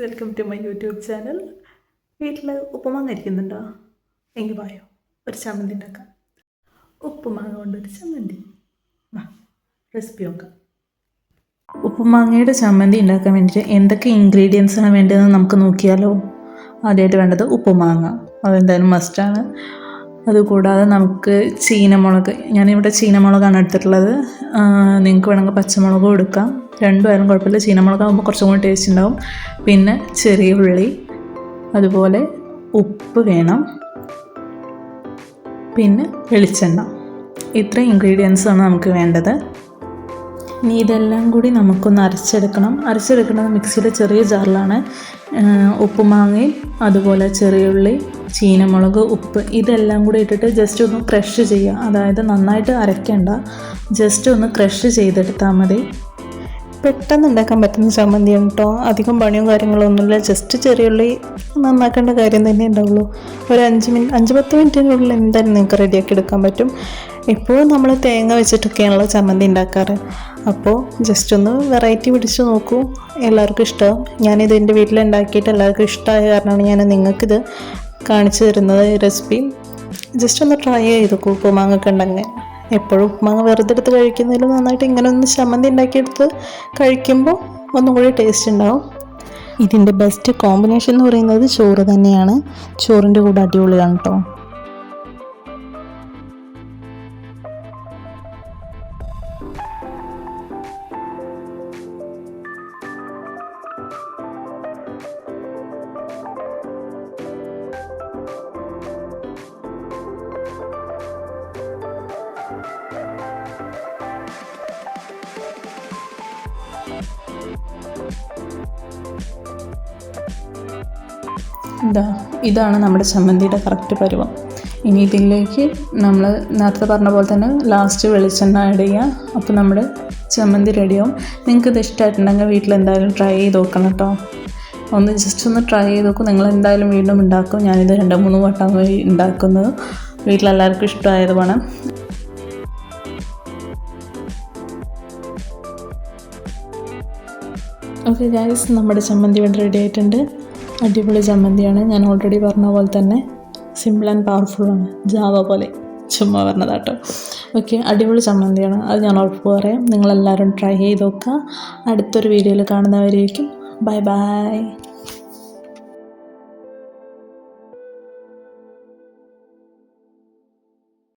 Welcome to my YouTube channel. വീട്ടിൽ ഉപ്പുമാങ്ങ ഇരിക്കുന്നുണ്ടോ? എങ്കിൽ വായോ ഒരു ചമ്മന്തി ഉണ്ടാക്കാം. ഉപ്പുമാങ്ങ കൊണ്ടൊരു ചമ്മന്തി. വാ റെസിപ്പി നോക്കാം. ഉപ്പുമാങ്ങയുടെ ചമ്മന്തി ഉണ്ടാക്കാൻ വേണ്ടിയിട്ട് എന്തൊക്കെ ഇൻഗ്രീഡിയൻസാണ് വേണ്ടതെന്ന് നമുക്ക് നോക്കിയാലോ. ആദ്യമായിട്ട് വേണ്ടത് ഉപ്പുമാങ്ങ, അതെന്തായാലും മസ്റ്റാണ്. അതുകൂടാതെ നമുക്ക് ചീനമുളക്, ഞാനിവിടെ ചീനമുളകാണ് എടുത്തിട്ടുള്ളത്. നിങ്ങൾക്ക് വേണമെങ്കിൽ പച്ചമുളകും എടുക്കാം, രണ്ടുമായാലും കുഴപ്പമില്ല. ചീനമുളകാകുമ്പോൾ കുറച്ചും കൂടി ടേസ്റ്റ് ഉണ്ടാവും. പിന്നെ ചെറിയ ഉള്ളി, അതുപോലെ ഉപ്പ് വേണം, പിന്നെ വെളിച്ചെണ്ണ. ഇത്രയും ഇൻഗ്രീഡിയൻസാണ് നമുക്ക് വേണ്ടത്. ഇനി ഇതെല്ലാം കൂടി നമുക്കൊന്ന് അരച്ചെടുക്കുന്നത് മിക്സിയിലെ ചെറിയ ജാറിലാണ്. ഉപ്പുമാങ്ങയും അതുപോലെ ചെറിയുള്ളി, ചീനമുളക്, ഉപ്പ് ഇതെല്ലാം കൂടി ഇട്ടിട്ട് ജസ്റ്റ് ഒന്ന് ക്രഷ് ചെയ്യുക. അതായത് നന്നായിട്ട് അരയ്ക്കേണ്ട, ജസ്റ്റ് ഒന്ന് ക്രഷ് ചെയ്തെടുത്താൽ മതി. പെട്ടെന്ന് ഉണ്ടാക്കാൻ പറ്റുന്ന ചമ്മന്തിയാണ് കേട്ടോ. അധികം പണിയും കാര്യങ്ങളൊന്നുമില്ല. ജസ്റ്റ് ചെറിയുള്ളി നന്നാക്കേണ്ട കാര്യം തന്നെ ഉണ്ടാവുള്ളൂ. ഒരു 5-10 മിനിറ്റിനുള്ളിൽ എന്തായാലും നിങ്ങൾക്ക് റെഡിയാക്കി എടുക്കാൻ പറ്റും. ഇപ്പോൾ നമ്മൾ തേങ്ങ വെച്ചിട്ടൊക്കെയാണല്ലോ ചമ്മന്തി ഉണ്ടാക്കാറ്. അപ്പോൾ ജസ്റ്റ് ഒന്ന് വെറൈറ്റി പിടിച്ച് നോക്കൂ, എല്ലാവർക്കും ഇഷ്ടമാവും. ഞാനിത് എൻ്റെ വീട്ടിലുണ്ടാക്കിയിട്ട് എല്ലാവർക്കും ഇഷ്ടമായ കാരണമാണ് ഞാൻ നിങ്ങൾക്കിത് കാണിച്ചു തരുന്നത്. ഈ റെസിപ്പി ജസ്റ്റ് ഒന്ന് ട്രൈ ചെയ്ത് നോക്കൂ. ഉപ്പുമാങ്ങൊക്കെ ഉണ്ടെങ്കിൽ എപ്പോഴും ഉപ്പുമാങ്ങ വെറുതെ എടുത്ത് കഴിക്കുന്നതിലും നന്നായിട്ട് ഇങ്ങനെ ഒന്ന് ചമ്മന്തി ഉണ്ടാക്കിയെടുത്ത് കഴിക്കുമ്പോൾ ഒന്നും കൂടി ടേസ്റ്റ് ഉണ്ടാവും. ഇതിൻ്റെ ബെസ്റ്റ് കോമ്പിനേഷൻ എന്ന് പറയുന്നത് ചോറ് തന്നെയാണ്. ചോറിൻ്റെ കൂടെ അടിപൊളിയാണ് കേട്ടോ. ഇതാണ് നമ്മുടെ ചമ്മന്തിയുടെ കറക്റ്റ് പരുവം. ഇനി ഇതിലേക്ക് നമ്മൾ നേരത്തെ പറഞ്ഞ പോലെ തന്നെ ലാസ്റ്റ് വെളിച്ചെണ്ണ ആഡ് ചെയ്യുക. അപ്പോൾ നമ്മുടെ ചമ്മന്തി റെഡിയാവും. നിങ്ങൾക്കിത് ഇഷ്ടമായിട്ടുണ്ടെങ്കിൽ വീട്ടിലെന്തായാലും ട്രൈ ചെയ്ത് നോക്കണം കേട്ടോ. ജസ്റ്റ് ഒന്ന് ട്രൈ ചെയ്ത് നോക്കും. നിങ്ങളെന്തായാലും വീണ്ടും ഉണ്ടാക്കും. ഞാനിത് 2-3 വട്ടം ഉണ്ടാക്കുന്നത്. വീട്ടിലെല്ലാവർക്കും ഇഷ്ടമായതുമാണ്. ഓക്കെ ഗൈസ്, നമ്മുടെ ചമ്മന്തി ഇവിടെ റെഡി ആയിട്ടുണ്ട്. അടിപൊളി ചമ്മന്തിയാണ്. ഞാൻ ഓൾറെഡി പറഞ്ഞ പോലെ തന്നെ സിമ്പിൾ ആൻഡ് പവർഫുള്ളാണ്. ജാവ പോലെ ചുമ്മാ പറഞ്ഞതാട്ടോ. ഓക്കെ, അടിപൊളി ചമ്മന്തിയാണ്, അത് ഞാൻ ഉറപ്പ് പറയാം. നിങ്ങളെല്ലാവരും ട്രൈ ചെയ്ത് നോക്കുക. അടുത്തൊരു വീഡിയോയിൽ കാണുന്നവരേക്കും ബൈ ബൈ.